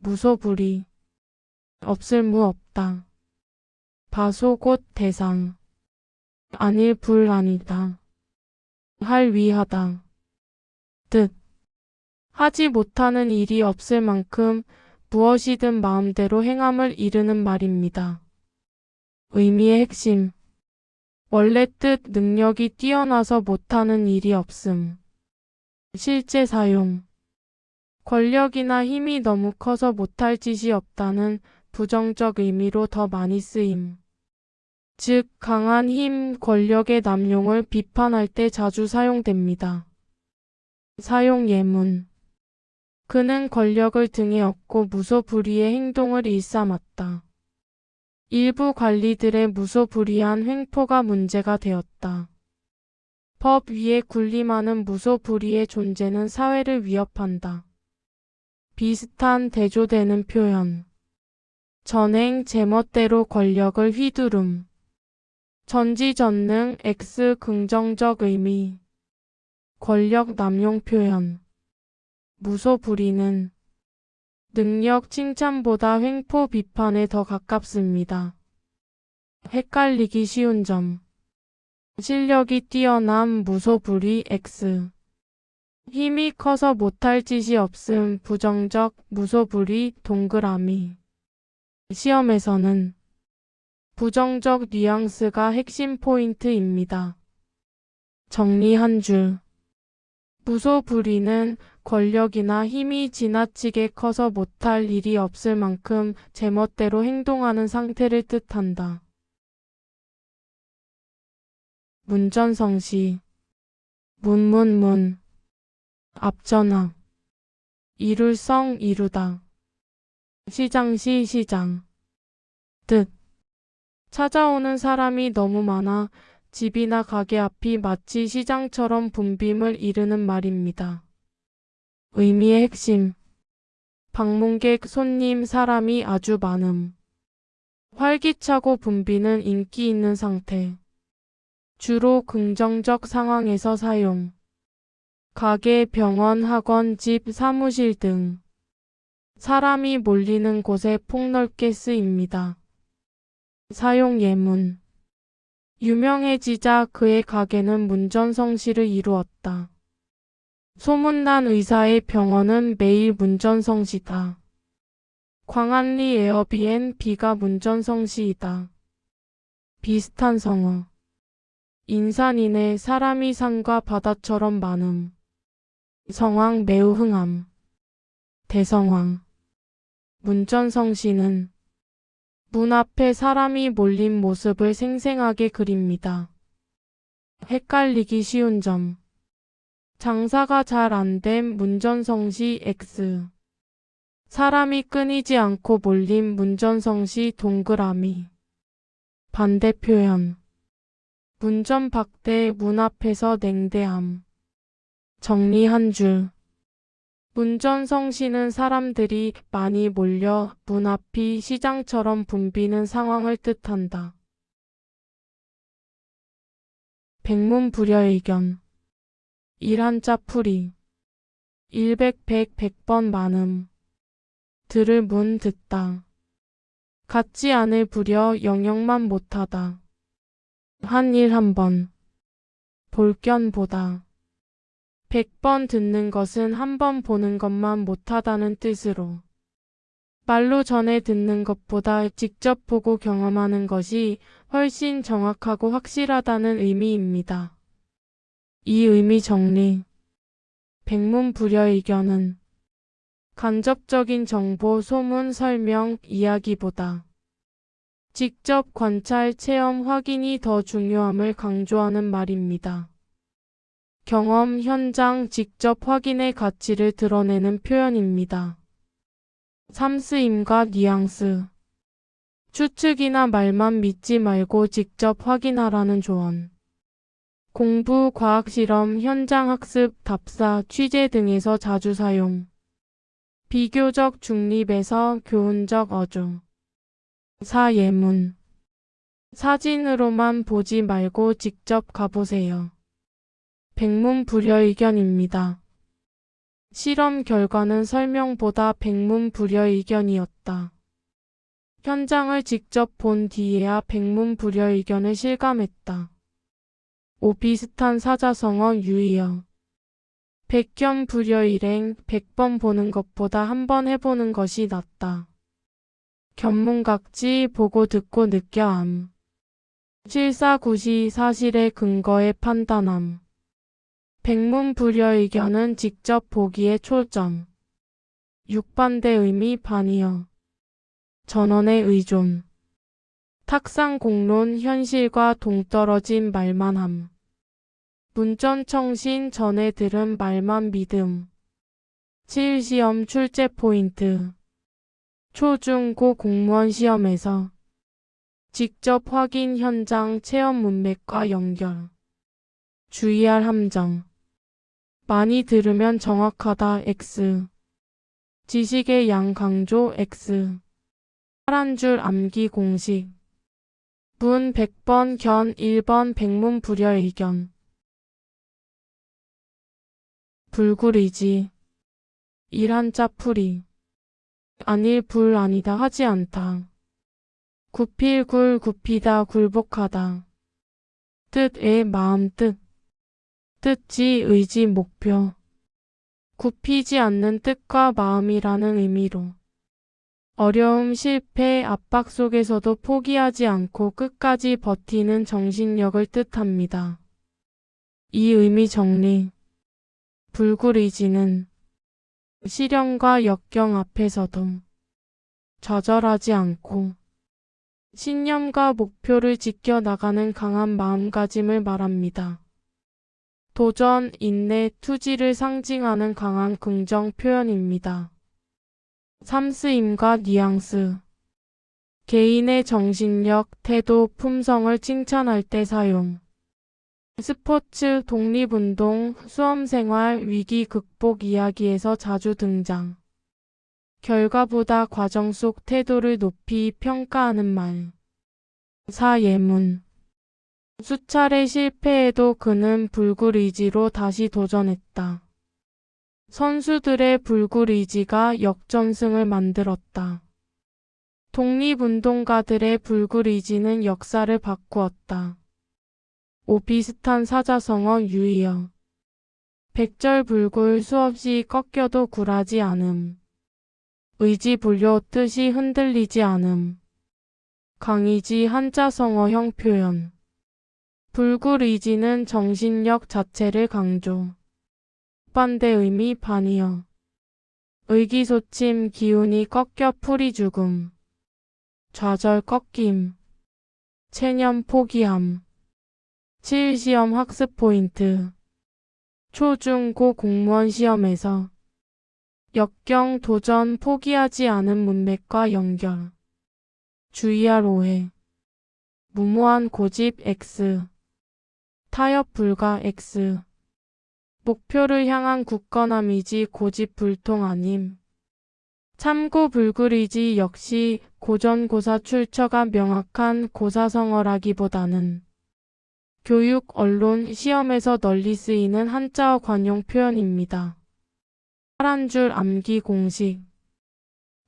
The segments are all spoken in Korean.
무소불위. 없을 무 없다. 바소 곧 대상. 아닐 불 아니다. 할 위하다. 뜻. 하지 못하는 일이 없을 만큼 무엇이든 마음대로 행함을 이르는 말입니다. 의미의 핵심. 원래 뜻 능력이 뛰어나서 못하는 일이 없음. 실제 사용. 권력이나 힘이 너무 커서 못할 짓이 없다는 부정적 의미로 더 많이 쓰임. 즉, 강한 힘, 권력의 남용을 비판할 때 자주 사용됩니다. 사용 예문. 그는 권력을 등에 업고 무소불위의 행동을 일삼았다. 일부 관리들의 무소불위한 횡포가 문제가 되었다. 법 위에 군림하는 무소불위의 존재는 사회를 위협한다. 비슷한 대조되는 표현. 전행 제멋대로 권력을 휘두름. 전지전능 X 긍정적 의미. 권력 남용 표현. 무소불위는 능력 칭찬보다 횡포 비판에 더 가깝습니다. 헷갈리기 쉬운 점. 실력이 뛰어남 무소불위 X. 힘이 커서 못할 짓이 없음 부정적 무소불위 동그라미. 시험에서는 부정적 뉘앙스가 핵심 포인트입니다. 정리 한 줄. 무소불위는 권력이나 힘이 지나치게 커서 못할 일이 없을 만큼 제멋대로 행동하는 상태를 뜻한다. 문전성시. 문문문. 앞전학. 이룰성 이루다. 시장시 시장. 뜻. 찾아오는 사람이 너무 많아 집이나 가게 앞이 마치 시장처럼 붐빔을 이르는 말입니다. 의미의 핵심. 방문객, 손님, 사람이 아주 많음. 활기차고 붐비는 인기 있는 상태. 주로 긍정적 상황에서 사용. 가게, 병원, 학원, 집, 사무실 등 사람이 몰리는 곳에 폭넓게 쓰입니다. 사용 예문. 유명해지자 그의 가게는 문전성시를 이루었다. 소문난 의사의 병원은 매일 문전성시다. 광안리 에어비앤비가 문전성시이다. 비슷한 성어. 인산인해 사람이 산과 바다처럼 많음. 성황 매우 흥함. 대성황. 문전성시는 문 앞에 사람이 몰린 모습을 생생하게 그립니다. 헷갈리기 쉬운 점. 장사가 잘 안된 문전성시 X. 사람이 끊이지 않고 몰린 문전성시 동그라미. 반대 표현. 문전박대 문 앞에서 냉대함. 정리 한 줄. 문전성시는 사람들이 많이 몰려 문 앞이 시장처럼 붐비는 상황을 뜻한다. 백문불여의견. 일한자 풀이. 일백 백 백번 많음. 들을 문 듣다. 같지 않을 부려 영역만 못하다. 한 일 한 번. 볼견 보다. 100번 듣는 것은 한 번 보는 것만 못하다는 뜻으로 말로 전해 듣는 것보다 직접 보고 경험하는 것이 훨씬 정확하고 확실하다는 의미입니다. 이 의미 정리. 백문불여의견은 간접적인 정보, 소문, 설명, 이야기보다 직접 관찰, 체험, 확인이 더 중요함을 강조하는 말입니다. 경험, 현장, 직접 확인의 가치를 드러내는 표현입니다. 삼쓰임과 뉘앙스. 추측이나 말만 믿지 말고 직접 확인하라는 조언. 공부, 과학실험, 현장학습, 답사, 취재 등에서 자주 사용. 비교적 중립에서 교훈적 어조. 사예문. 사진으로만 보지 말고 직접 가보세요. 백문불여의견입니다. 실험 결과는 설명보다 백문불여의견이었다. 현장을 직접 본 뒤에야 백문불여의견을 실감했다. 오비슷한 사자성어 유의어. 백견불여일행 100번 보는 것보다 한 번 해보는 것이 낫다. 견문각지 보고 듣고 느껴함. 실사구시 사실의 근거에 판단함. 백문불여의견은 직접 보기에 초점. 육반대 의미 반이어. 전원의 의존. 탁상공론 현실과 동떨어진 말만함. 문전청신 전에 들은 말만 믿음. 실시험 출제 포인트. 초중고 공무원 시험에서 직접 확인 현장 체험 문맥과 연결. 주의할 함정. 많이 들으면 정확하다 X. 지식의 양 강조 X. 한 줄 암기 공식. 문 100번 견 1번 백문불여의견. 불굴의지. 일 한자 풀이. 아닐 불 아니다 하지 않다. 굽힐 굴 굽히다 굴복하다. 뜻의 마음 뜻. 뜻지 의지 목표. 굽히지 않는 뜻과 마음이라는 의미로. 어려움 실패 압박 속에서도 포기하지 않고 끝까지 버티는 정신력을 뜻합니다. 이 의미 정리. 불굴의지는 시련과 역경 앞에서도 좌절하지 않고 신념과 목표를 지켜나가는 강한 마음가짐을 말합니다. 도전, 인내, 투지를 상징하는 강한 긍정 표현입니다. 삼스임과 뉘앙스. 개인의 정신력, 태도, 품성을 칭찬할 때 사용. 스포츠, 독립운동, 수험생활, 위기 극복 이야기에서 자주 등장. 결과보다 과정 속 태도를 높이 평가하는 말. 사예문. 수차례 실패해도 그는 불굴의지로 다시 도전했다. 선수들의 불굴의지가 역전승을 만들었다. 독립운동가들의 불굴의지는 역사를 바꾸었다. 오비슷한 사자성어 유의어. 백절불굴 수없이 꺾여도 굴하지 않음. 의지불료 뜻이 흔들리지 않음. 강의지 한자성어형 표현. 불굴의지는 정신력 자체를 강조. 반대 의미 반이어. 의기소침 기운이 꺾여 풀이 죽음. 좌절 꺾임. 체념 포기함. 실시험 학습 포인트. 초중고 공무원 시험에서 역경 도전 포기하지 않은 문맥과 연결. 주의할 오해. 무모한 고집 X. 타협 불가 X. 목표를 향한 굳건함이지 고집 불통 아님. 참고 불굴의지 역시 고전고사 출처가 명확한 고사성어라기보다는 교육, 언론, 시험에서 널리 쓰이는 한자어 관용 표현입니다. 한 줄 암기 공식.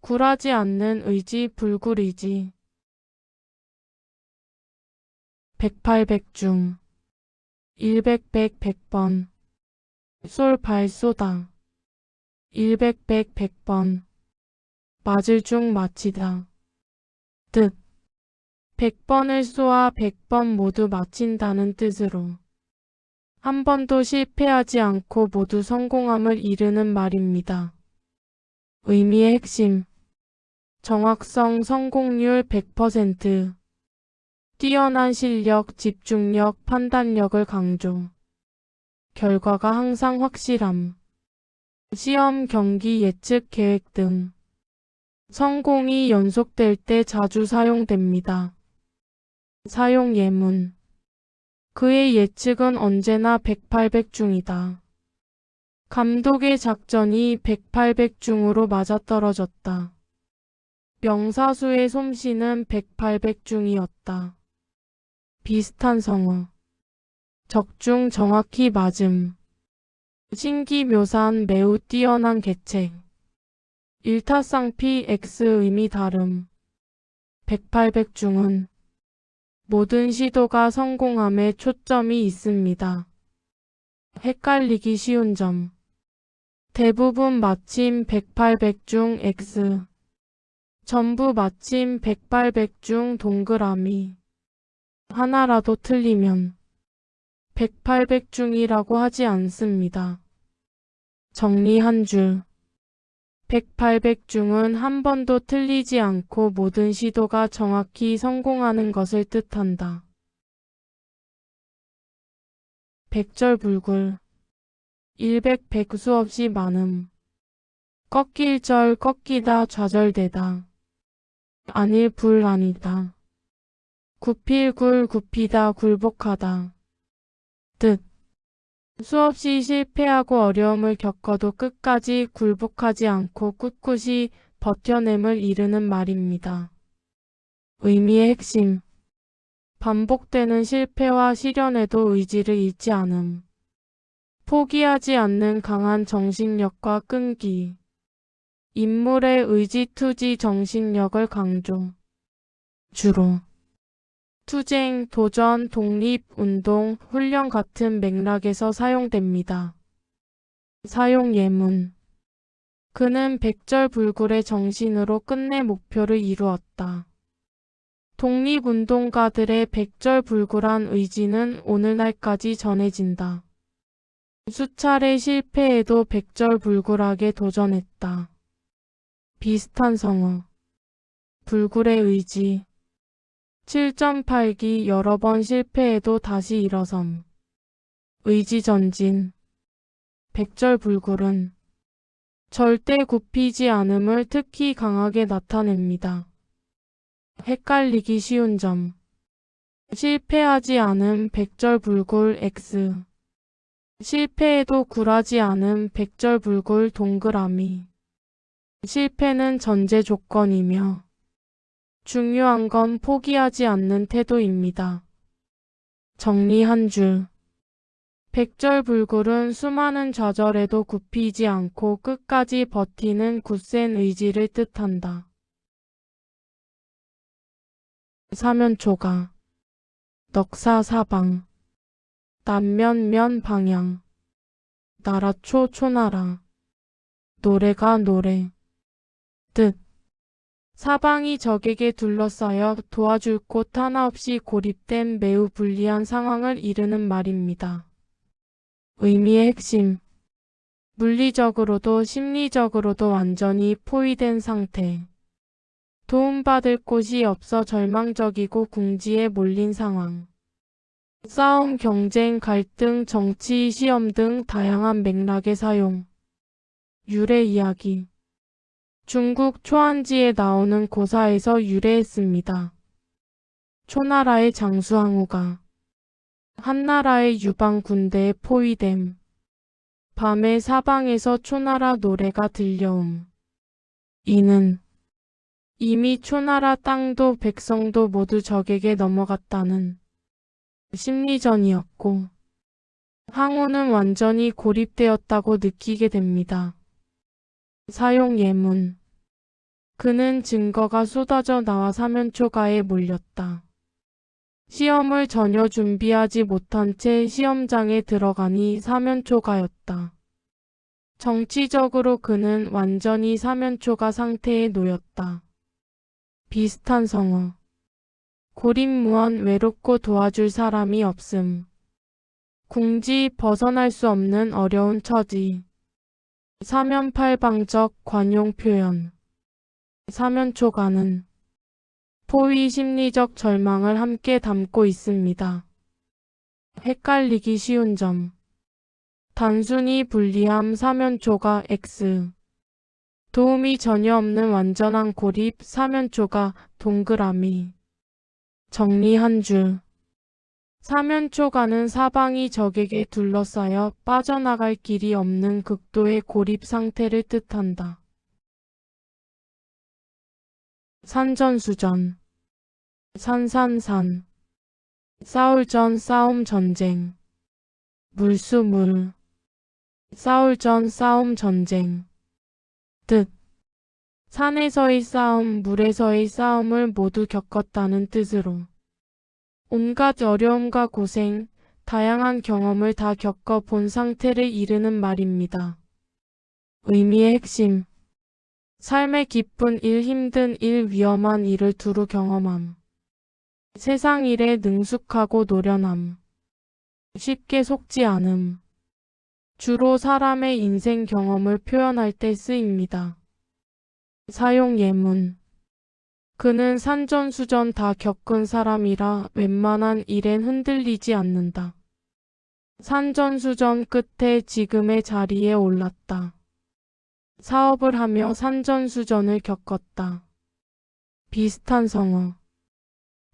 굴하지 않는 의지 불굴의지. 백팔백중. 일백백 100번. 쏠발 쏘다. 일백백 100번. 맞을 중 마치다. 뜻. 100번을 쏘아 100번 모두 마친다는 뜻으로 한 번도 실패하지 않고 모두 성공함을 이르는 말입니다. 의미의 핵심. 정확성 성공률 100%. 뛰어난 실력, 집중력, 판단력을 강조. 결과가 항상 확실함. 시험, 경기, 예측, 계획 등. 성공이 연속될 때 자주 사용됩니다. 사용 예문. 그의 예측은 언제나 100~800중이다. 감독의 작전이 100~800중으로 맞아떨어졌다. 명사수의 솜씨는 100~800중이었다. 비슷한 성어. 적중 정확히 맞음. 신기묘사한 매우 뛰어난 계책. 일타쌍피 X 의미 다름. 108백중은 모든 시도가 성공함에 초점이 있습니다. 헷갈리기 쉬운 점. 대부분 마침 108백중 X. 전부 마침 108백중 동그라미. 하나라도 틀리면 108백중이라고 하지 않습니다. 정리 한 줄. 108백중은 한 번도 틀리지 않고 모든 시도가 정확히 성공하는 것을 뜻한다. 백절불굴. 일백 수없이 많음. 꺾일 절 꺾이다 좌절되다. 아닐 불 아니다. 굽힐 굴 굽히다 굴복하다. 뜻. 수없이 실패하고 어려움을 겪어도 끝까지 굴복하지 않고 꿋꿋이 버텨냄을 이르는 말입니다. 의미의 핵심. 반복되는 실패와 시련에도 의지를 잃지 않음. 포기하지 않는 강한 정신력과 끈기. 인물의 의지투지 정신력을 강조. 주로 투쟁, 도전, 독립, 운동, 훈련 같은 맥락에서 사용됩니다. 사용 예문. 그는 백절불굴의 정신으로 끝내 목표를 이루었다. 독립운동가들의 백절불굴한 의지는 오늘날까지 전해진다. 수차례 실패에도 백절불굴하게 도전했다. 비슷한 성어. 불굴의 의지. 7.8기 여러 번 실패해도 다시 일어섬. 의지전진. 백절불굴은 절대 굽히지 않음을 특히 강하게 나타냅니다. 헷갈리기 쉬운 점. 실패하지 않음 백절불굴 X. 실패해도 굴하지 않음 백절불굴 동그라미. 실패는 전제 조건이며 중요한 건 포기하지 않는 태도입니다. 정리 한 줄. 백절불굴은 수많은 좌절에도 굽히지 않고 끝까지 버티는 굳센 의지를 뜻한다. 사면초가. 넉사사방. 남면면 방향. 나라초 초나라. 노래가 노래. 뜻. 사방이 적에게 둘러싸여 도와줄 곳 하나 없이 고립된 매우 불리한 상황을 이르는 말입니다. 의미의 핵심. 물리적으로도 심리적으로도 완전히 포위된 상태. 도움받을 곳이 없어 절망적이고 궁지에 몰린 상황. 싸움, 경쟁, 갈등, 정치, 시험 등 다양한 맥락의 사용. 유래 이야기. 중국 초안지에 나오는 고사에서 유래했습니다. 초나라의 장수항우가 한나라의 유방 군대에 포위됨. 밤에 사방에서 초나라 노래가 들려옴. 이는 이미 초나라 땅도 백성도 모두 적에게 넘어갔다는 심리전이었고 항우는 완전히 고립되었다고 느끼게 됩니다. 사용 예문. 그는 증거가 쏟아져 나와 사면초가에 몰렸다. 시험을 전혀 준비하지 못한 채 시험장에 들어가니 사면초가였다. 정치적으로 그는 완전히 사면초가 상태에 놓였다. 비슷한 성어. 고립무원 외롭고 도와줄 사람이 없음. 궁지 벗어날 수 없는 어려운 처지. 사면팔방적 관용 표현. 사면초가는 포위 심리적 절망을 함께 담고 있습니다. 헷갈리기 쉬운 점. 단순히 불리함 사면초가 X. 도움이 전혀 없는 완전한 고립 사면초가 동그라미. 정리 한 줄. 사면초가는 사방이 적에게 둘러싸여 빠져나갈 길이 없는 극도의 고립 상태를 뜻한다. 산전수전. 산산산. 싸울 전 싸움 전쟁. 물수물. 싸울 전 싸움 전쟁. 뜻. 산에서의 싸움, 물에서의 싸움을 모두 겪었다는 뜻으로 온갖 어려움과 고생, 다양한 경험을 다 겪어본 상태를 이르는 말입니다. 의미의 핵심. 삶의 기쁜 일, 힘든 일, 위험한 일을 두루 경험함. 세상 일에 능숙하고 노련함. 쉽게 속지 않음. 주로 사람의 인생 경험을 표현할 때 쓰입니다. 사용 예문. 그는 산전수전 다 겪은 사람이라 웬만한 일엔 흔들리지 않는다. 산전수전 끝에 지금의 자리에 올랐다. 사업을 하며 산전수전을 겪었다. 비슷한 성어.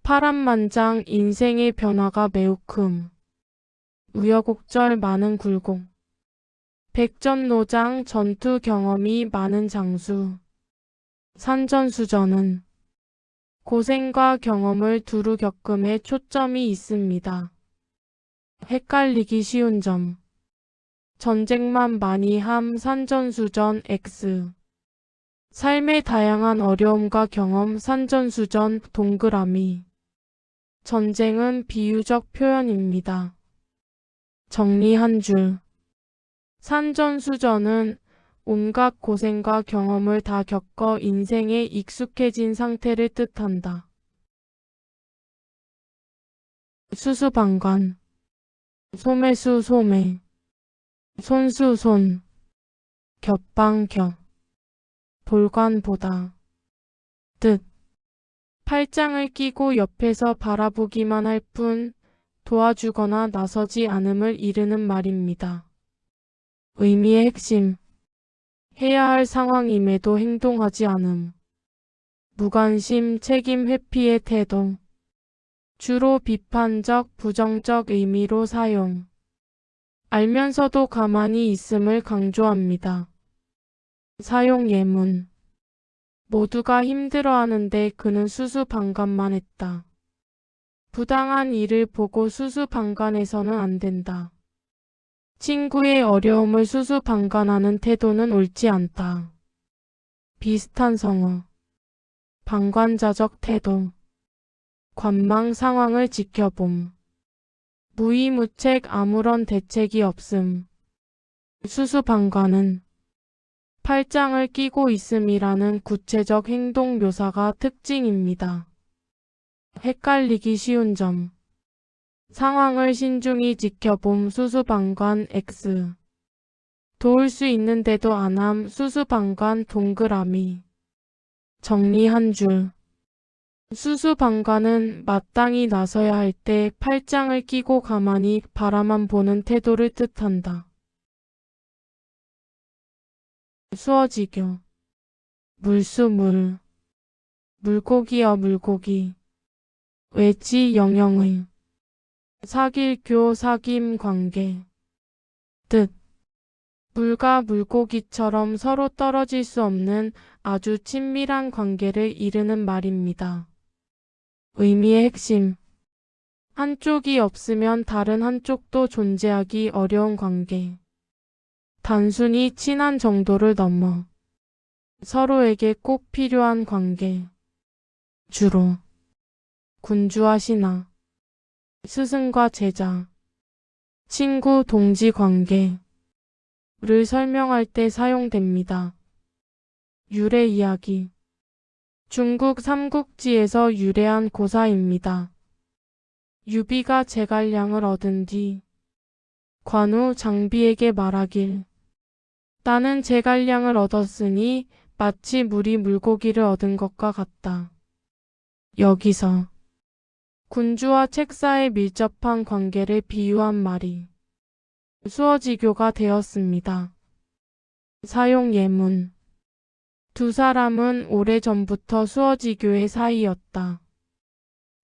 파란만장 인생의 변화가 매우 큼. 우여곡절 많은 굴곡. 백전노장 전투 경험이 많은 장수. 산전수전은 고생과 경험을 두루 겪음에 초점이 있습니다. 헷갈리기 쉬운 점. 전쟁만 많이 함 산전수전 X. 삶의 다양한 어려움과 경험 산전수전 동그라미. 전쟁은 비유적 표현입니다. 정리 한 줄. 산전수전은 온갖 고생과 경험을 다 겪어 인생에 익숙해진 상태를 뜻한다. 수수방관. 소매수 소매. 손수 손. 겹방 겹. 볼관 보다. 뜻. 팔짱을 끼고 옆에서 바라보기만 할 뿐 도와주거나 나서지 않음을 이르는 말입니다. 의미의 핵심. 해야 할 상황임에도 행동하지 않음. 무관심, 책임 회피의 태도. 주로 비판적, 부정적 의미로 사용. 알면서도 가만히 있음을 강조합니다. 사용 예문. 모두가 힘들어하는데 그는 수수방관만 했다. 부당한 일을 보고 수수방관해서는 안 된다. 친구의 어려움을 수수방관하는 태도는 옳지 않다. 비슷한 성어. 방관자적 태도. 관망 상황을 지켜봄. 무의무책 아무런 대책이 없음. 수수방관은 팔짱을 끼고 있음이라는 구체적 행동 묘사가 특징입니다. 헷갈리기 쉬운 점. 상황을 신중히 지켜봄 수수방관 X. 도울 수 있는데도 안함 수수방관 동그라미. 정리 한 줄. 수수방관은 마땅히 나서야 할 때 팔짱을 끼고 가만히 바라만 보는 태도를 뜻한다. 수어지교. 물수물. 물고기여 물고기. 외지 영영의. 사길교 사귐 관계. 뜻. 물과 물고기처럼 서로 떨어질 수 없는 아주 친밀한 관계를 이르는 말입니다. 의미의 핵심. 한쪽이 없으면 다른 한쪽도 존재하기 어려운 관계. 단순히 친한 정도를 넘어 서로에게 꼭 필요한 관계. 주로 군주와 신하, 스승과 제자, 친구, 동지 관계를 설명할 때 사용됩니다. 유래 이야기. 중국 삼국지에서 유래한 고사입니다. 유비가 제갈량을 얻은 뒤 관우 장비에게 말하길. 나는 제갈량을 얻었으니 마치 물이 물고기를 얻은 것과 같다. 여기서 군주와 책사의 밀접한 관계를 비유한 말이 수어지교가 되었습니다. 사용 예문. 두 사람은 오래전부터 수어지교의 사이였다.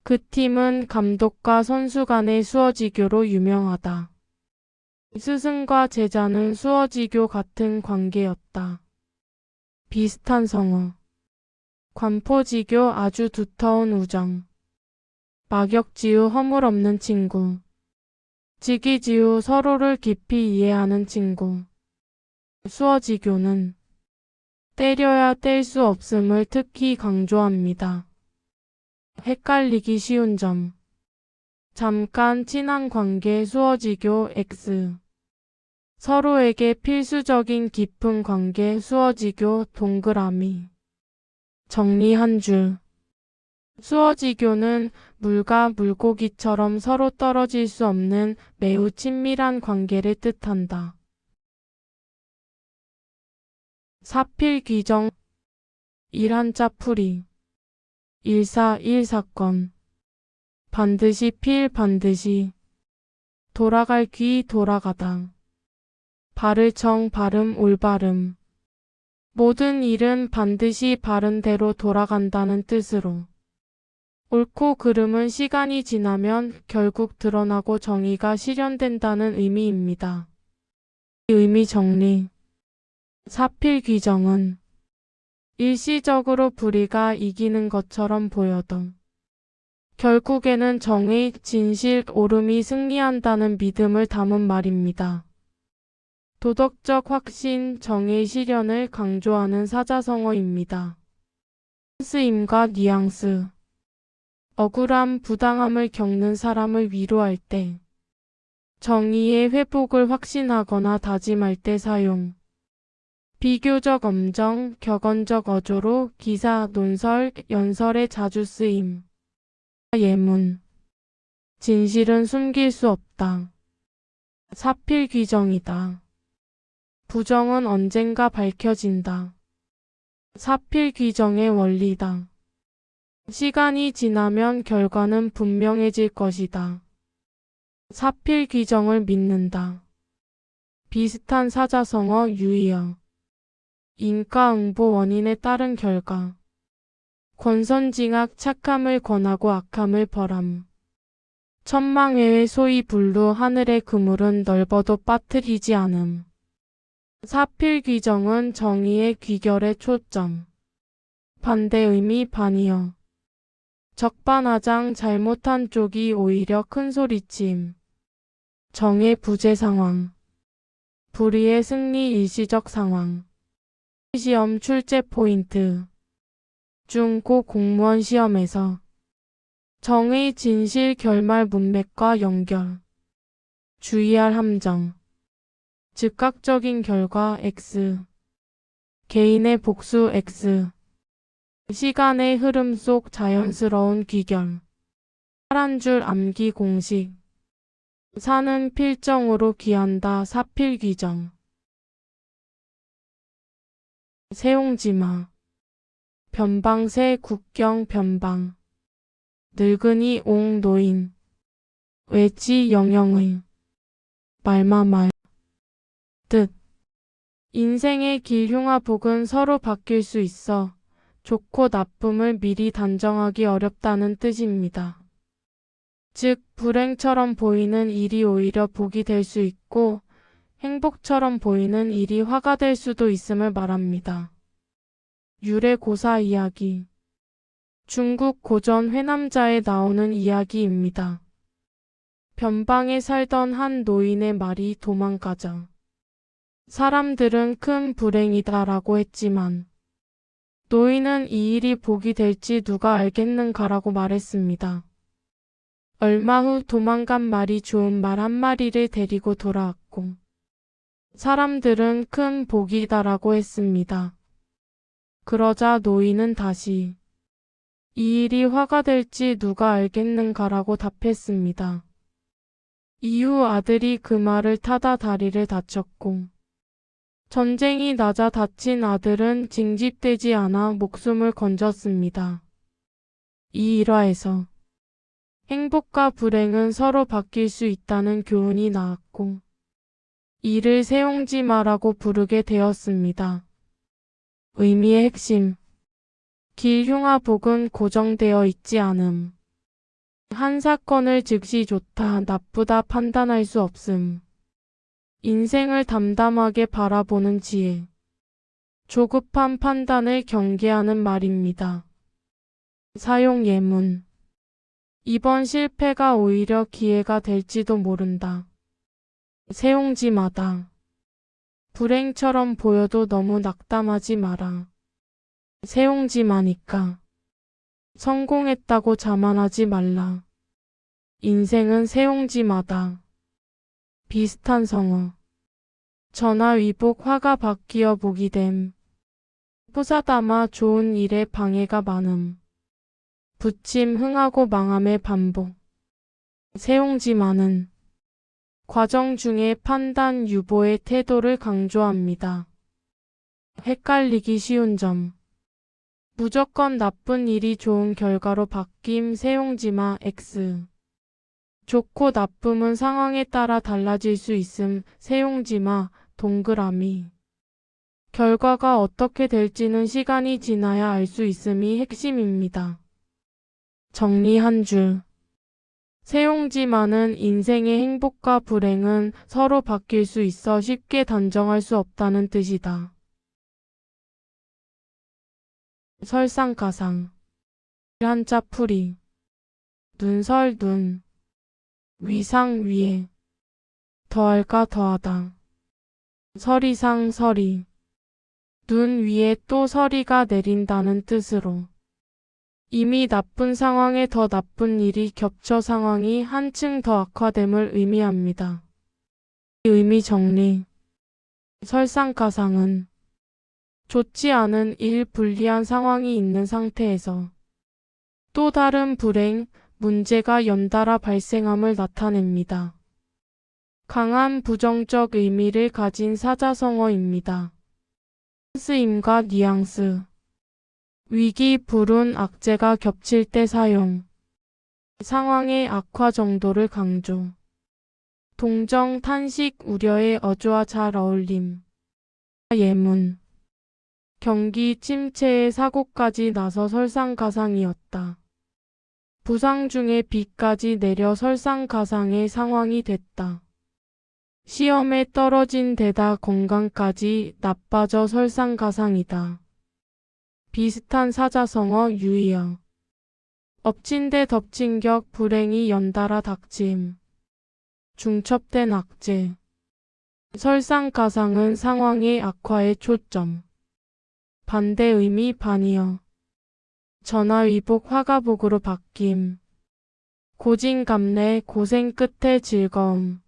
그 팀은 감독과 선수 간의 수어지교로 유명하다. 스승과 제자는 수어지교 같은 관계였다. 비슷한 성어. 관포지교 아주 두터운 우정. 막역지우 허물없는 친구. 직이지우 서로를 깊이 이해하는 친구. 수어지교는 때려야 뗄 수 없음을 특히 강조합니다. 헷갈리기 쉬운 점. 잠깐 친한 관계 수어지교 X. 서로에게 필수적인 깊은 관계 수어지교 동그라미. 정리 한 줄. 수어지교는 물과 물고기처럼 서로 떨어질 수 없는 매우 친밀한 관계를 뜻한다. 사필귀정. 일한자 풀이. 141 사건. 반드시 필 반드시. 돌아갈 귀 돌아가다. 바를 정 발음 올바름. 모든 일은 반드시 바른 대로 돌아간다는 뜻으로. 옳고 그름은 시간이 지나면 결국 드러나고 정의가 실현된다는 의미입니다. 의미 정리. 사필귀정은 일시적으로 불의가 이기는 것처럼 보여도 결국에는 정의, 진실, 옳음이 승리한다는 믿음을 담은 말입니다. 도덕적 확신, 정의 실현을 강조하는 사자성어입니다. 쓰임과 뉘앙스. 억울함, 부당함을 겪는 사람을 위로할 때, 정의의 회복을 확신하거나 다짐할 때 사용. 비교적 엄정, 격언적 어조로 기사, 논설, 연설에 자주 쓰임. 예문. 진실은 숨길 수 없다. 사필귀정이다. 부정은 언젠가 밝혀진다. 사필귀정의 원리다. 시간이 지나면 결과는 분명해질 것이다. 사필귀정을 믿는다. 비슷한 사자성어 유의어. 인과응보 원인에 따른 결과. 권선징악 착함을 권하고 악함을 벌함. 천망외의 소위 불루 하늘의 그물은 넓어도 빠뜨리지 않음. 사필귀정은 정의의 귀결에 초점. 반대 의미 반이어. 적반하장 잘못한 쪽이 오히려 큰 소리침. 정의 부재 상황. 불의의 승리 일시적 상황. 시험 출제 포인트. 중-고 공무원 시험에서 정의 진실 결말 문맥과 연결. 주의할 함정. 즉각적인 결과 X. 개인의 복수 X. 시간의 흐름 속 자연스러운 귀결. 한 줄 암기 공식. 사는 필정으로 귀한다 사필귀정. 세옹지마. 변방새 국경 변방. 늙은이 옹 노인. 외지 영영의. 말마말. 뜻. 인생의 길 흉화복은 서로 바뀔 수 있어 좋고 나쁨을 미리 단정하기 어렵다는 뜻입니다. 즉, 불행처럼 보이는 일이 오히려 복이 될 수 있고 행복처럼 보이는 일이 화가 될 수도 있음을 말합니다. 유래고사 이야기. 중국 고전 회남자에 나오는 이야기입니다. 변방에 살던 한 노인의 말이 도망가자 사람들은 큰 불행이다라고 했지만 노인은 이 일이 복이 될지 누가 알겠는가라고 말했습니다. 얼마 후 도망간 말이 좋은 말 한 마리를 데리고 돌아왔고 사람들은 큰 복이다라고 했습니다. 그러자 노인은 다시 이 일이 화가 될지 누가 알겠는가라고 답했습니다. 이후 아들이 그 말을 타다 다리를 다쳤고 전쟁이 나자 다친 아들은 징집되지 않아 목숨을 건졌습니다. 이 일화에서 행복과 불행은 서로 바뀔 수 있다는 교훈이 나왔고 이를 세옹지마라고 부르게 되었습니다. 의미의 핵심. 길 흉화복은 고정되어 있지 않음. 한 사건을 즉시 좋다, 나쁘다 판단할 수 없음. 인생을 담담하게 바라보는 지혜. 조급한 판단을 경계하는 말입니다. 사용 예문. 이번 실패가 오히려 기회가 될지도 모른다. 세옹지마다. 불행처럼 보여도 너무 낙담하지 마라. 세옹지마니까. 성공했다고 자만하지 말라. 인생은 세옹지마다. 비슷한 성어. 전화위복 화가 바뀌어 보기됨. 부사담아 좋은 일에 방해가 많음. 부침 흥하고 망함의 반복. 세옹지마는 과정 중에 판단 유보의 태도를 강조합니다. 헷갈리기 쉬운 점. 무조건 나쁜 일이 좋은 결과로 바뀜 세옹지마 X. 좋고 나쁨은 상황에 따라 달라질 수 있음 세옹지마 동그라미. 결과가 어떻게 될지는 시간이 지나야 알 수 있음이 핵심입니다. 정리 한 줄. 세옹지마는 인생의 행복과 불행은 서로 바뀔 수 있어 쉽게 단정할 수 없다는 뜻이다. 설상가상. 한자 풀이. 눈설 눈. 위상 위에. 더할까 더하다. 서리상 서리. 눈 위에 또 서리가 내린다는 뜻으로. 이미 나쁜 상황에 더 나쁜 일이 겹쳐 상황이 한층 더 악화됨을 의미합니다. 의미 정리. 설상가상은 좋지 않은 일 불리한 상황이 있는 상태에서 또 다른 불행, 문제가 연달아 발생함을 나타냅니다. 강한 부정적 의미를 가진 사자성어입니다. 쓰임과 뉘앙스. 위기, 불운, 악재가 겹칠 때 사용. 상황의 악화 정도를 강조. 동정, 탄식, 우려의 어조와 잘 어울림. 예문. 경기 침체에 사고까지 나서 설상가상이었다. 부상 중에 비까지 내려 설상가상의 상황이 됐다. 시험에 떨어진 데다 건강까지 나빠져 설상가상이다. 비슷한 사자성어 유의어. 엎친 데 덮친 격 불행이 연달아 닥침. 중첩된 악재. 설상가상은 상황의 악화에 초점. 반대 의미 반이어. 전화위복 화가복으로 바뀜. 고진감래 고생 끝에 즐거움.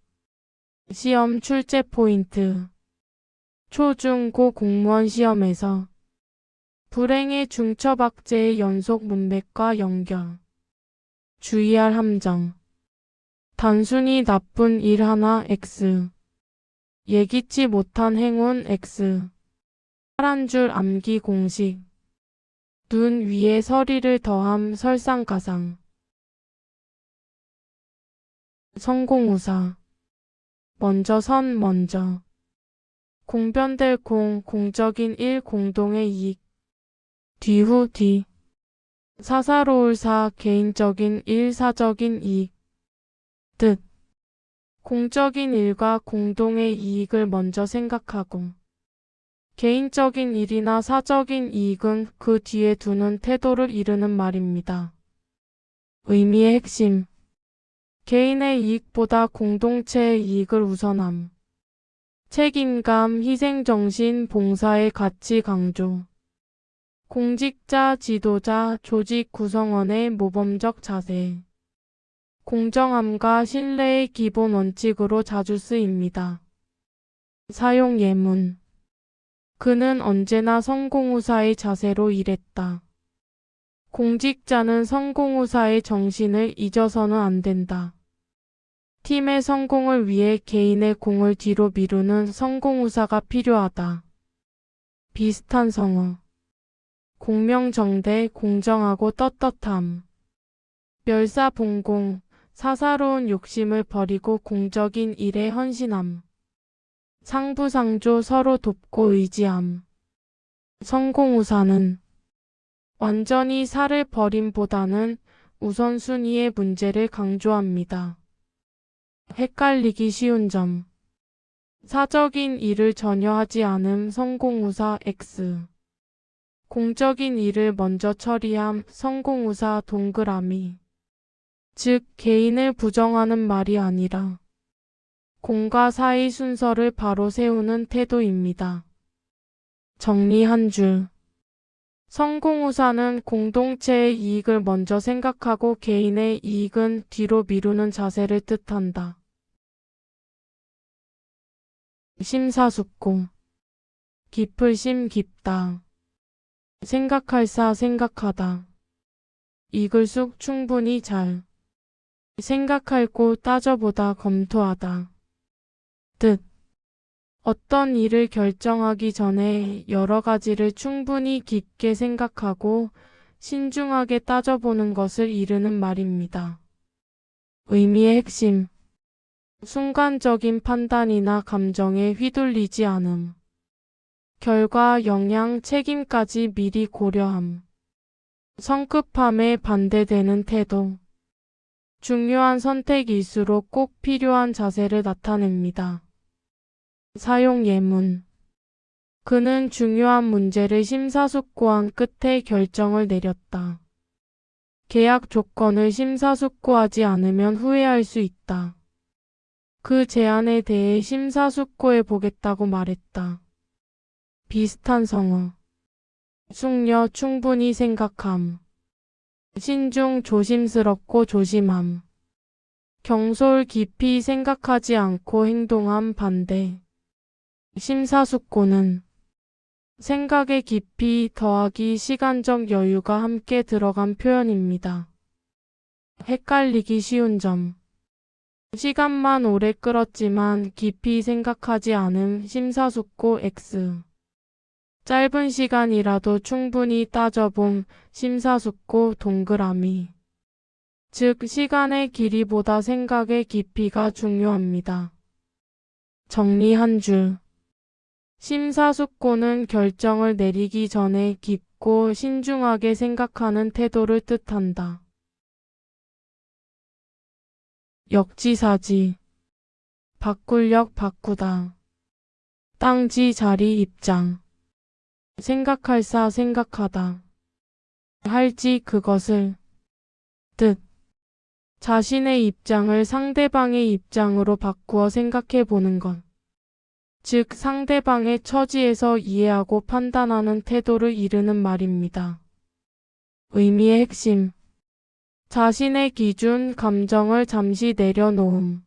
시험 출제 포인트. 초중고 공무원 시험에서 불행의 중첩 악재의 연속 문맥과 연결. 주의할 함정. 단순히 나쁜 일 하나 X. 예기치 못한 행운 X. 한 줄 암기 공식. 눈 위에 서리를 더함 설상가상. 성공우사. 먼저 선 먼저. 공변될 공 공적인 일 공동의 이익. 뒤후 뒤. 사사로울 사 개인적인 일 사적인 이익. 뜻. 공적인 일과 공동의 이익을 먼저 생각하고 개인적인 일이나 사적인 이익은 그 뒤에 두는 태도를 이르는 말입니다. 의미의 핵심. 개인의 이익보다 공동체의 이익을 우선함. 책임감, 희생정신, 봉사의 가치 강조. 공직자, 지도자, 조직 구성원의 모범적 자세. 공정함과 신뢰의 기본 원칙으로 자주 쓰입니다. 사용 예문. 그는 언제나 성공우사의 자세로 일했다. 공직자는 성공우사의 정신을 잊어서는 안 된다. 팀의 성공을 위해 개인의 공을 뒤로 미루는 성공우사가 필요하다. 비슷한 성어. 공명정대 공정하고 떳떳함. 멸사봉공 사사로운 욕심을 버리고 공적인 일에 헌신함. 상부상조 서로 돕고 의지함. 성공우사는 완전히 살을 버림보다는 우선순위의 문제를 강조합니다. 헷갈리기 쉬운 점. 사적인 일을 전혀 하지 않음 성공우사 X. 공적인 일을 먼저 처리함 성공우사 동그라미. 즉 개인을 부정하는 말이 아니라 공과 사의 순서를 바로 세우는 태도입니다. 정리 한 줄. 성공우사는 공동체의 이익을 먼저 생각하고 개인의 이익은 뒤로 미루는 자세를 뜻한다. 심사숙고. 깊을 심 깊다. 생각할 사 생각하다. 익을 쑥 충분히 잘. 생각할 곳 따져보다 검토하다. 뜻. 어떤 일을 결정하기 전에 여러 가지를 충분히 깊게 생각하고 신중하게 따져보는 것을 이르는 말입니다. 의미의 핵심. 순간적인 판단이나 감정에 휘둘리지 않음. 결과, 영향, 책임까지 미리 고려함. 성급함에 반대되는 태도. 중요한 선택일수록 꼭 필요한 자세를 나타냅니다. 사용 예문. 그는 중요한 문제를 심사숙고한 끝에 결정을 내렸다. 계약 조건을 심사숙고하지 않으면 후회할 수 있다. 그 제안에 대해 심사숙고해 보겠다고 말했다. 비슷한 성어. 숙려 충분히 생각함. 신중 조심스럽고 조심함. 경솔 깊이 생각하지 않고 행동함 반대. 심사숙고는 생각의 깊이 더하기 시간적 여유가 함께 들어간 표현입니다. 헷갈리기 쉬운 점. 시간만 오래 끌었지만 깊이 생각하지 않음 심사숙고 X. 짧은 시간이라도 충분히 따져봄 심사숙고 동그라미. 즉 시간의 길이보다 생각의 깊이가 중요합니다. 정리 한 줄. 심사숙고는 결정을 내리기 전에 깊고 신중하게 생각하는 태도를 뜻한다. 역지사지. 바꿀력 바꾸다. 땅지 자리 입장. 생각할 사 생각하다. 할지 그것을. 뜻. 자신의 입장을 상대방의 입장으로 바꾸어 생각해 보는 것. 즉 상대방의 처지에서 이해하고 판단하는 태도를 이르는 말입니다. 의미의 핵심. 자신의 기준, 감정을 잠시 내려놓음.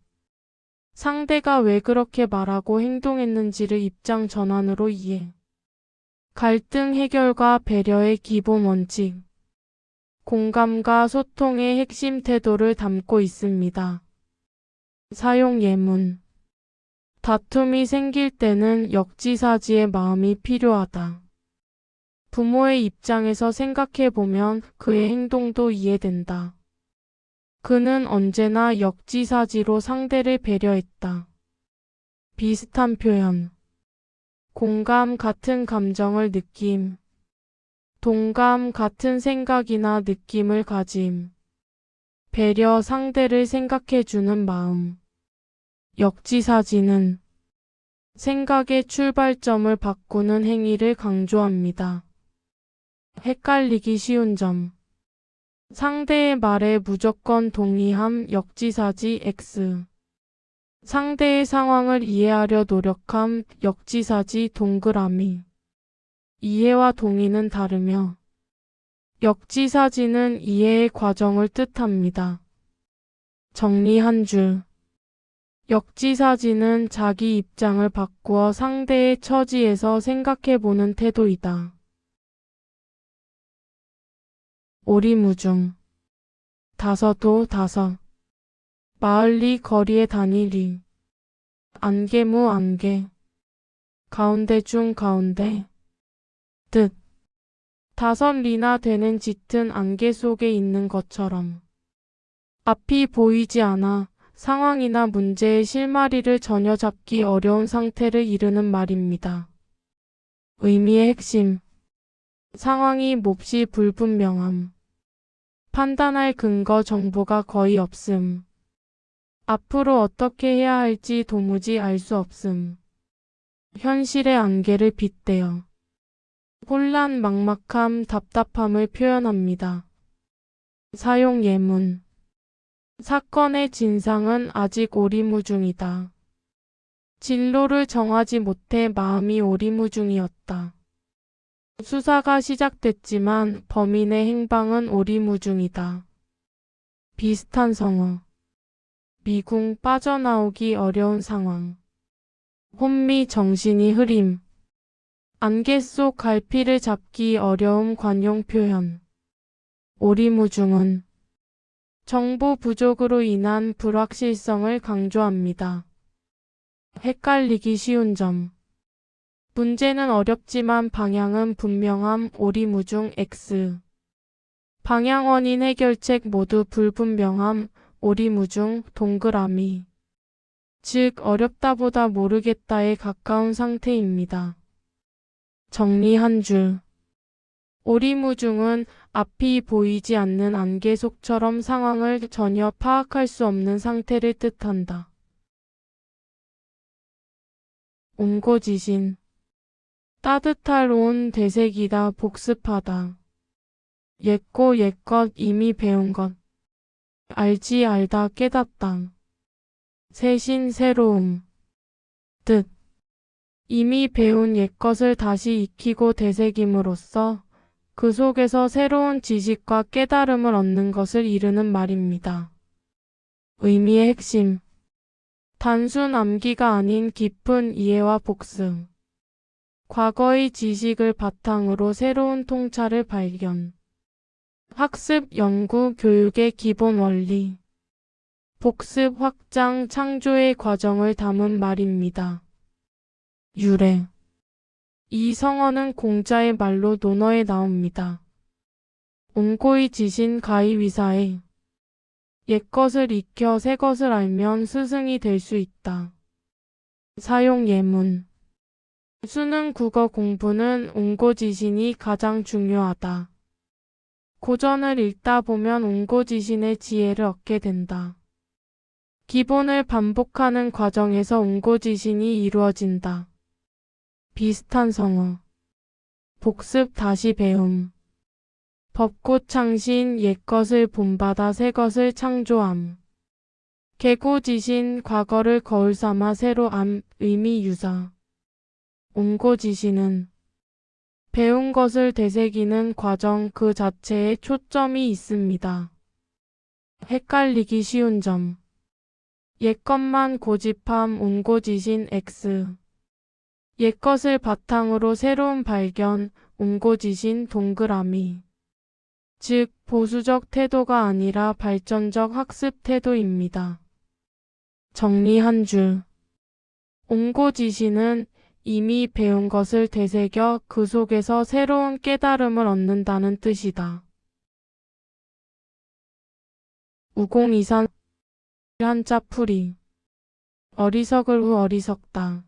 상대가 왜 그렇게 말하고 행동했는지를 입장 전환으로 이해. 갈등 해결과 배려의 기본 원칙. 공감과 소통의 핵심 태도를 담고 있습니다. 사용 예문. 다툼이 생길 때는 역지사지의 마음이 필요하다. 부모의 입장에서 생각해보면 그의 행동도 이해된다. 그는 언제나 역지사지로 상대를 배려했다. 비슷한 표현. 공감 같은 감정을 느낌. 동감 같은 생각이나 느낌을 가짐. 배려 상대를 생각해주는 마음. 역지사지는 생각의 출발점을 바꾸는 행위를 강조합니다. 헷갈리기 쉬운 점. 상대의 말에 무조건 동의함 역지사지 X. 상대의 상황을 이해하려 노력함 역지사지 동그라미. 이해와 동의는 다르며 역지사지는 이해의 과정을 뜻합니다. 정리 한 줄. 역지사지는 자기 입장을 바꾸어 상대의 처지에서 생각해보는 태도이다. 오리무중. 다서도 다섯. 마을리 거리에 다니리. 안개무 안개. 가운데 중 가운데. 뜻. 다섯 리나 되는 짙은 안개 속에 있는 것처럼. 앞이 보이지 않아 상황이나 문제의 실마리를 전혀 잡기 어려운 상태를 이르는 말입니다. 의미의 핵심. 상황이 몹시 불분명함. 판단할 근거 정보가 거의 없음. 앞으로 어떻게 해야 할지 도무지 알 수 없음. 현실의 안개를 빗대어 혼란, 막막함, 답답함을 표현합니다. 사용 예문. 사건의 진상은 아직 오리무중이다. 진로를 정하지 못해 마음이 오리무중이었다. 수사가 시작됐지만 범인의 행방은 오리무중이다. 비슷한 성어. 미궁 빠져나오기 어려운 상황. 혼미 정신이 흐림. 안개 속 갈피를 잡기 어려움 관용 표현. 오리무중은 정보 부족으로 인한 불확실성을 강조합니다. 헷갈리기 쉬운 점. 문제는 어렵지만 방향은 분명함. 오리무중 X. 방향 원인 해결책 모두 불분명함. 오리무중 동그라미. 즉 어렵다보다 모르겠다에 가까운 상태입니다. 정리 한 줄. 오리무중은 앞이 보이지 않는 안개 속처럼 상황을 전혀 파악할 수 없는 상태를 뜻한다. 옹고지신. 따뜻할 온 되새기다 복습하다. 옛고 옛것 이미 배운 것. 알지 알다 깨닫다. 새신 새로움. 뜻. 이미 배운 옛것을 다시 익히고 되새김으로써 그 속에서 새로운 지식과 깨달음을 얻는 것을 이르는 말입니다. 의미의 핵심. 단순 암기가 아닌 깊은 이해와 복습. 과거의 지식을 바탕으로 새로운 통찰을 발견. 학습, 연구, 교육의 기본 원리. 복습, 확장, 창조의 과정을 담은 말입니다. 유래. 이 성어는 공자의 말로 논어에 나옵니다. 옹고의 지신 가히위사에. 옛것을 익혀 새것을 알면 스승이 될 수 있다. 사용 예문. 수능 국어 공부는 옹고지신이 가장 중요하다. 고전을 읽다 보면 옹고지신의 지혜를 얻게 된다. 기본을 반복하는 과정에서 옹고지신이 이루어진다. 비슷한 성어. 복습 다시 배움. 벚꽃 창신 옛것을 본받아 새것을 창조함. 개고지신 과거를 거울 삼아 새로 암. 의미 유사. 옹고지신은 배운 것을 되새기는 과정 그 자체에 초점이 있습니다. 헷갈리기 쉬운 점. 옛것만 고집함. 옹고지신 X. 옛것을 바탕으로 새로운 발견. 옹고지신 동그라미. 즉 보수적 태도가 아니라 발전적 학습 태도입니다. 정리 한 줄. 옹고지신은 이미 배운 것을 되새겨 그 속에서 새로운 깨달음을 얻는다는 뜻이다. 우공이산. 한자풀이. 어리석을 후 어리석다.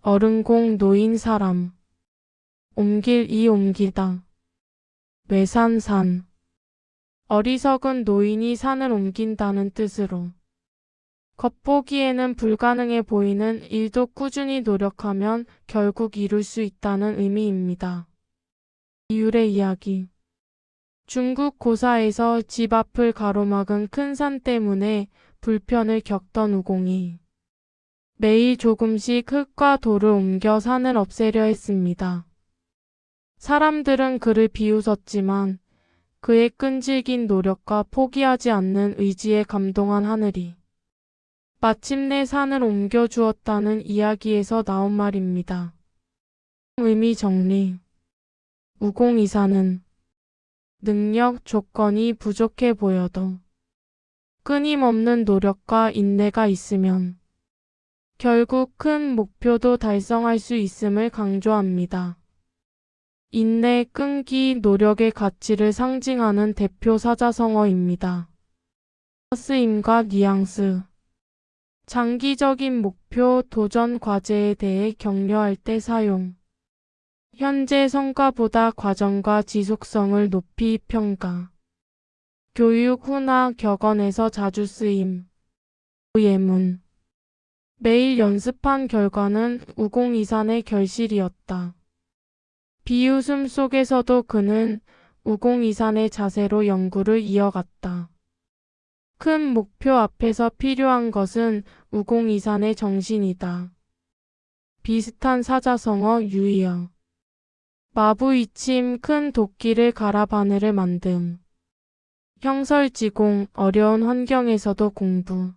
어른공 노인 사람. 옮길 이 옮기다. 외산산. 어리석은 노인이 산을 옮긴다는 뜻으로. 겉보기에는 불가능해 보이는 일도 꾸준히 노력하면 결국 이룰 수 있다는 의미입니다. 유래 이야기. 중국 고사에서 집 앞을 가로막은 큰 산 때문에 불편을 겪던 우공이 매일 조금씩 흙과 돌을 옮겨 산을 없애려 했습니다. 사람들은 그를 비웃었지만 그의 끈질긴 노력과 포기하지 않는 의지에 감동한 하늘이 마침내 산을 옮겨주었다는 이야기에서 나온 말입니다. 의미 정리. 우공이사는 능력, 조건이 부족해 보여도 끊임없는 노력과 인내가 있으면 결국 큰 목표도 달성할 수 있음을 강조합니다. 인내, 끈기, 노력의 가치를 상징하는 대표 사자성어입니다. 쓰임과 뉘앙스. 장기적인 목표, 도전 과제에 대해 격려할 때 사용. 현재 성과보다 과정과 지속성을 높이 평가. 교육, 훈화, 격언에서 자주 쓰임. 예문. 매일 연습한 결과는 우공이산의 결실이었다. 비웃음 속에서도 그는 우공이산의 자세로 연구를 이어갔다. 큰 목표 앞에서 필요한 것은 우공이산의 정신이다. 비슷한 사자성어 유의어. 마부이침 큰 도끼를 갈아 바늘을 만듦. 형설지공 어려운 환경에서도 공부.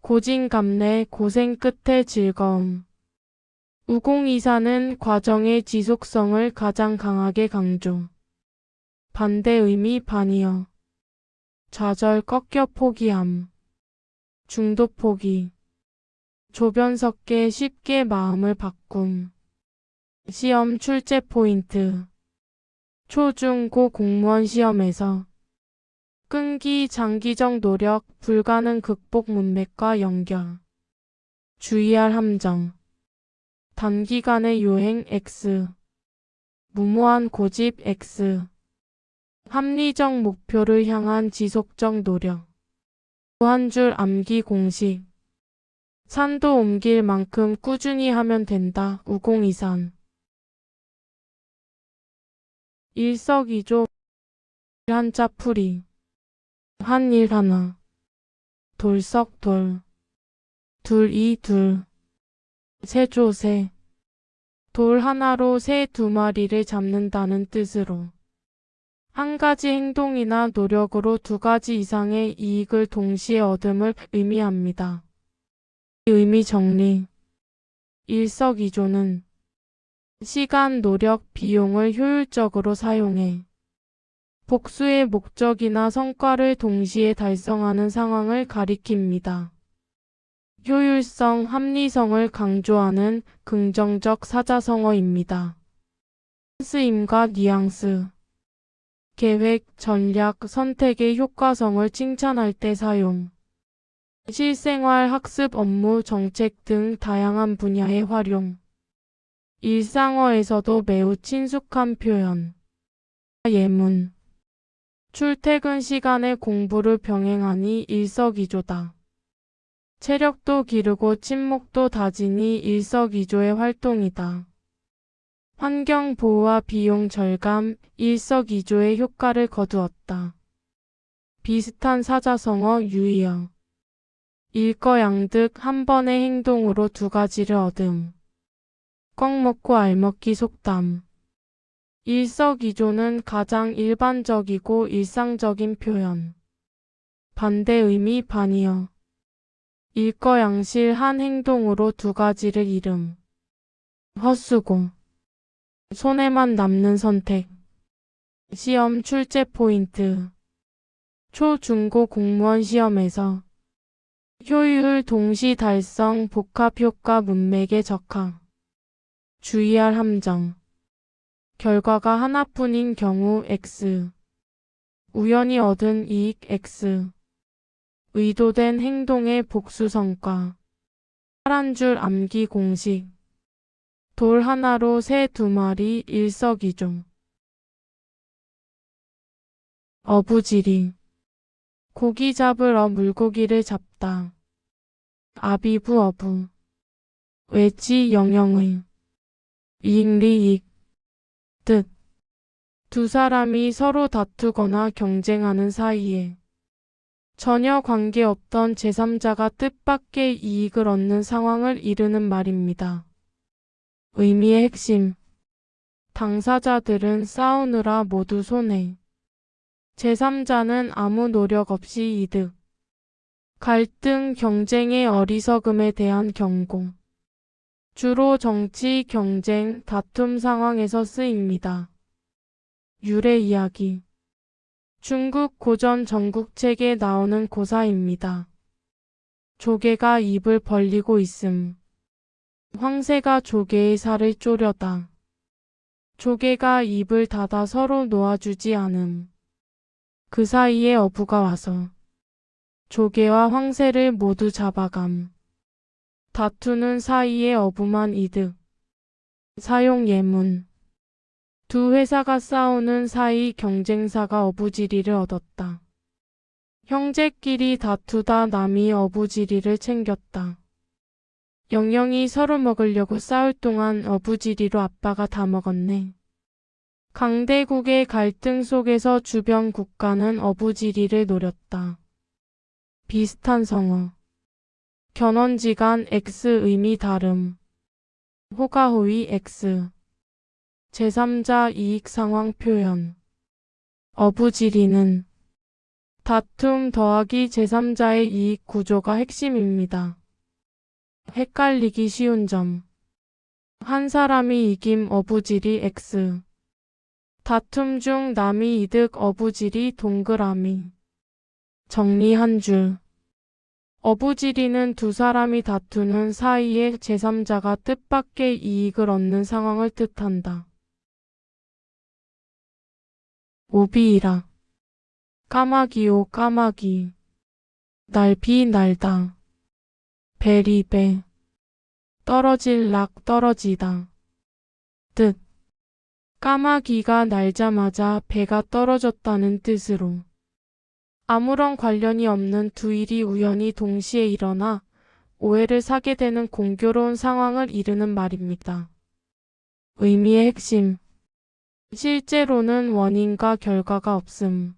고진감래 고생 끝에 즐거움. 우공이사는 과정의 지속성을 가장 강하게 강조. 반대 의미 반이어. 좌절 꺾여 포기함. 중도 포기. 조변 섞게 쉽게 마음을 바꿈. 시험 출제 포인트. 초, 중, 고 공무원 시험에서 끈기 장기적 노력 불가능 극복 문맥과 연결. 주의할 함정. 단기간의 요행 X. 무모한 고집 X. 합리적 목표를 향한 지속적 노력. 한 줄 암기 공식. 산도 옮길 만큼 꾸준히 하면 된다. 우공이산. 일석이조. 한자 풀이. 한 일 하나. 돌석돌. 둘이 둘. 새조새. 돌 하나로 새 두 마리를 잡는다는 뜻으로 한 가지 행동이나 노력으로 두 가지 이상의 이익을 동시에 얻음을 의미합니다. 의미 정리. 일석이조는 시간, 노력, 비용을 효율적으로 사용해 복수의 목적이나 성과를 동시에 달성하는 상황을 가리킵니다. 효율성, 합리성을 강조하는 긍정적 사자성어입니다. 쓰임과 뉘앙스. 계획, 전략, 선택의 효과성을 칭찬할 때 사용. 실생활, 학습, 업무, 정책 등 다양한 분야의 활용. 일상어에서도 매우 친숙한 표현. 예문. 출퇴근 시간에 공부를 병행하니 일석이조다. 체력도 기르고 친목도 다지니 일석이조의 활동이다. 환경 보호와 비용 절감, 일석이조의 효과를 거두었다. 비슷한 사자성어 유의어. 일거양득 한 번의 행동으로 두 가지를 얻음. 꺽 먹고 알 먹기 속담. 일석이조는 가장 일반적이고 일상적인 표현. 반대 의미 반이어. 일거양실 한 행동으로 두 가지를 이름. 헛수고. 손에만 남는 선택. 시험 출제 포인트. 초, 중, 고 공무원 시험에서 효율 동시 달성 복합효과 문맥의 적합. 주의할 함정. 결과가 하나뿐인 경우 X. 우연히 얻은 이익 X. 의도된 행동의 복수 성과. 한 줄 암기 공식. 돌 하나로 새 두 마리 일석이조. 어부지리. 고기 잡으러 물고기를 잡다. 아비부 어부. 외지 영영의. 이익리익. 뜻. 두 사람이 서로 다투거나 경쟁하는 사이에 전혀 관계없던 제3자가 뜻밖의 이익을 얻는 상황을 이르는 말입니다. 의미의 핵심. 당사자들은 싸우느라 모두 손해. 제3자는 아무 노력 없이 이득. 갈등, 경쟁의 어리석음에 대한 경고. 주로 정치, 경쟁, 다툼 상황에서 쓰입니다. 유래 이야기. 중국 고전 전국책에 나오는 고사입니다. 조개가 입을 벌리고 있음. 황새가 조개의 살을 쪼려다. 조개가 입을 닫아 서로 놓아주지 않음. 그 사이에 어부가 와서 조개와 황새를 모두 잡아감. 다투는 사이에 어부만 이득. 사용 예문. 두 회사가 싸우는 사이 경쟁사가 어부지리를 얻었다. 형제끼리 다투다 남이 어부지리를 챙겼다. 영영이 서로 먹으려고 싸울 동안 어부지리로 아빠가 다 먹었네. 강대국의 갈등 속에서 주변 국가는 어부지리를 노렸다. 비슷한 성어. 견원지간 X 의미 다름. 호가호의 X. 제3자 이익 상황 표현. 어부지리는 다툼 더하기 제3자의 이익 구조가 핵심입니다. 헷갈리기 쉬운 점. 한 사람이 이김 어부지리 X. 다툼 중 남이 이득 어부지리 동그라미. 정리 한 줄. 어부지리는 두 사람이 다투는 사이에 제3자가 뜻밖의 이익을 얻는 상황을 뜻한다. 오비이라. 까마귀요 까마귀. 날비 날다. 베리배. 떨어질락 떨어지다. 뜻. 까마귀가 날자마자 배가 떨어졌다는 뜻으로. 아무런 관련이 없는 두 일이 우연히 동시에 일어나 오해를 사게 되는 공교로운 상황을 이르는 말입니다. 의미의 핵심. 실제로는 원인과 결과가 없음.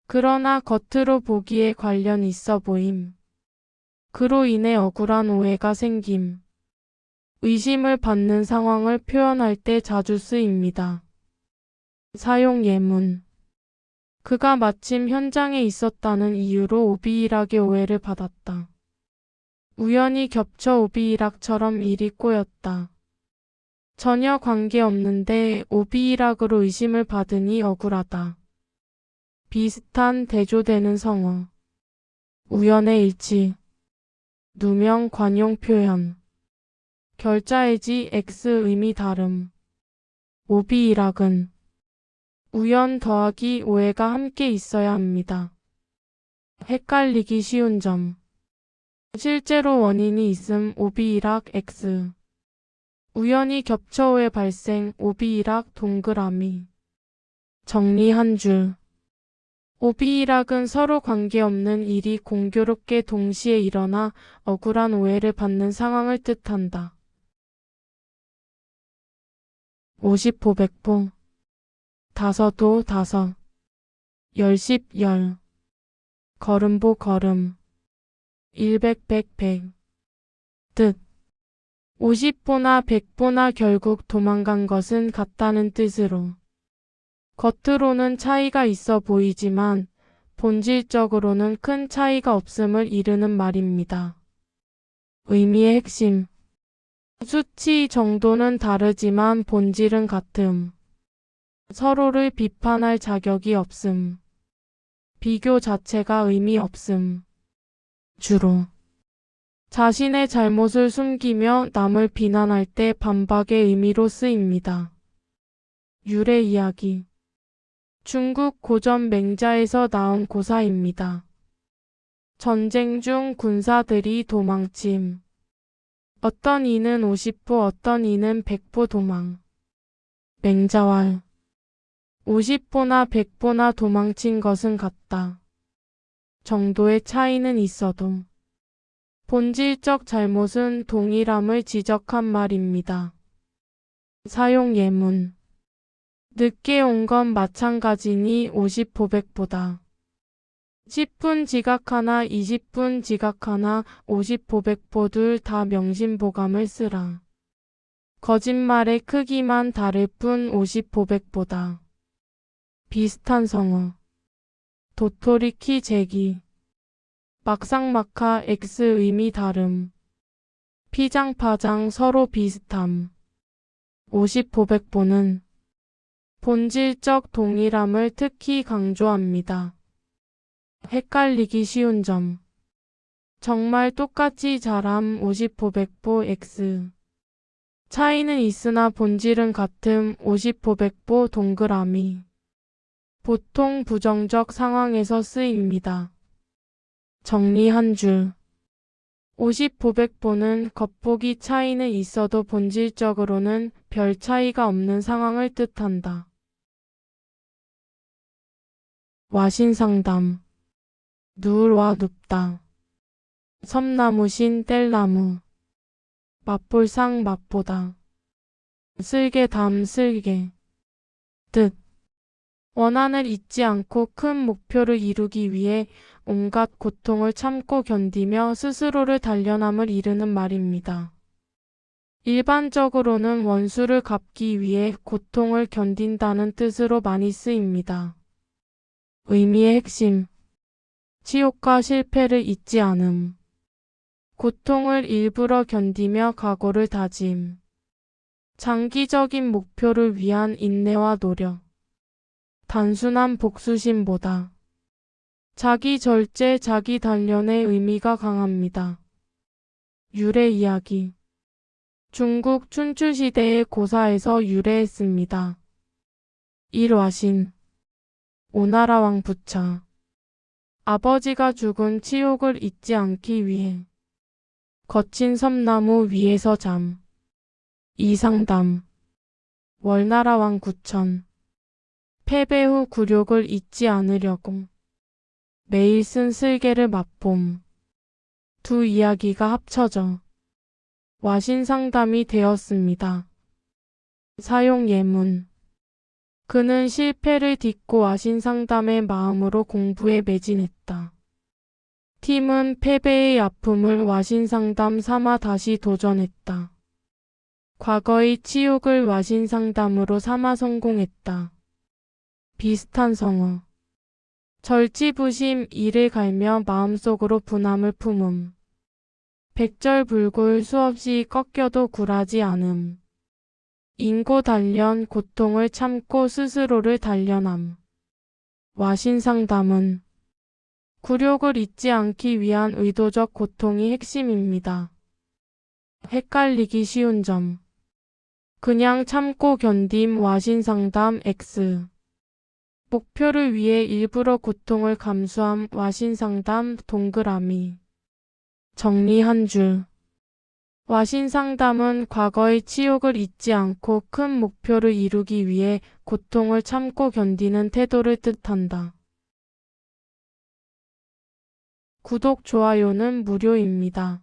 그러나 겉으로 보기에 관련이 있어 보임. 그로 인해 억울한 오해가 생김. 의심을 받는 상황을 표현할 때 자주 쓰입니다. 사용 예문. 그가 마침 현장에 있었다는 이유로 오비일학의 오해를 받았다. 우연히 겹쳐 오비일학처럼 일이 꼬였다. 전혀 관계없는데 오비일학으로 의심을 받으니 억울하다. 비슷한 대조되는 성어. 우연의 일치. 누명 관용 표현. 결자해지 X 의미 다름. 오비일학은 우연 더하기 오해가 함께 있어야 합니다. 헷갈리기 쉬운 점. 실제로 원인이 있음 오비일학 X. 우연히 겹쳐 오해 발생 오비일학 동그라미. 정리 한 줄. 오비일학은 서로 관계없는 일이 공교롭게 동시에 일어나 억울한 오해를 받는 상황을 뜻한다. 50호 100호. 다섯호 다섯. 열십 열. 걸음보 걸음. 일백 백 백. 뜻. 50보나 100보나 결국 도망간 것은 같다는 뜻으로. 겉으로는 차이가 있어 보이지만 본질적으로는 큰 차이가 없음을 이르는 말입니다. 의미의 핵심. 수치 정도는 다르지만 본질은 같음. 서로를 비판할 자격이 없음. 비교 자체가 의미 없음. 주로. 자신의 잘못을 숨기며 남을 비난할 때 반박의 의미로 쓰입니다. 유래 이야기. 중국 고전 맹자에서 나온 고사입니다. 전쟁 중 군사들이 도망침. 어떤 이는 50보 어떤 이는 100보 도망. 맹자왈. 50보나 100보나 도망친 것은 같다. 정도의 차이는 있어도 본질적 잘못은 동일함을 지적한 말입니다. 사용 예문. 늦게 온 건 마찬가지니 50보 100보다. 10분 지각하나 20분 지각하나 50보 100보 둘 다 명심보감을 쓰라. 거짓말의 크기만 다를 뿐 50보 100보다. 비슷한 성어. 도토리키 제기. 막상막하 X 의미 다름. 피장파장 서로 비슷함. 50보 100보는 본질적 동일함을 특히 강조합니다. 헷갈리기 쉬운 점. 정말 똑같이 잘함 50보 100보 X. 차이는 있으나 본질은 같음 50보 100보 동그라미. 보통 부정적 상황에서 쓰입니다. 정리 한 줄. 50보 100보는 겉보기 차이는 있어도 본질적으로는 별 차이가 없는 상황을 뜻한다. 와신상담. 누울와 눕다. 섬나무신 뗄나무. 맛볼상 맛보다. 쓸개담 쓸개. 뜻. 원한을 잊지 않고 큰 목표를 이루기 위해 온갖 고통을 참고 견디며 스스로를 단련함을 이르는 말입니다. 일반적으로는 원수를 갚기 위해 고통을 견딘다는 뜻으로 많이 쓰입니다. 의미의 핵심. 치욕과 실패를 잊지 않음. 고통을 일부러 견디며 각오를 다짐. 장기적인 목표를 위한 인내와 노력. 단순한 복수심보다 자기 절제, 자기 단련의 의미가 강합니다. 유래 이야기. 중국 춘추시대의 고사에서 유래했습니다. 일화신. 오나라 왕 부차. 아버지가 죽은 치욕을 잊지 않기 위해 거친 섬나무 위에서 잠. 이상담. 월나라 왕 구천. 패배 후 굴욕을 잊지 않으려고 매일 쓴 슬개를 맛봄. 두 이야기가 합쳐져 와신상담이 되었습니다. 사용 예문. 그는 실패를 딛고 와신상담의 마음으로 공부에 매진했다. 팀은 패배의 아픔을 와신상담 삼아 다시 도전했다. 과거의 치욕을 와신상담으로 삼아 성공했다. 비슷한 성어. 절지부심, 이를 갈며 마음속으로 분함을 품음. 백절불굴, 수없이 꺾여도 굴하지 않음. 인고단련, 고통을 참고 스스로를 단련함. 와신상담은 굴욕을 잊지 않기 위한 의도적 고통이 핵심입니다. 헷갈리기 쉬운 점. 그냥 참고 견딤 와신상담 X. 목표를 위해 일부러 고통을 감수함 와신상담 동그라미. 정리 한 줄. 와신상담은 과거의 치욕을 잊지 않고 큰 목표를 이루기 위해 고통을 참고 견디는 태도를 뜻한다. 구독, 좋아요는 무료입니다.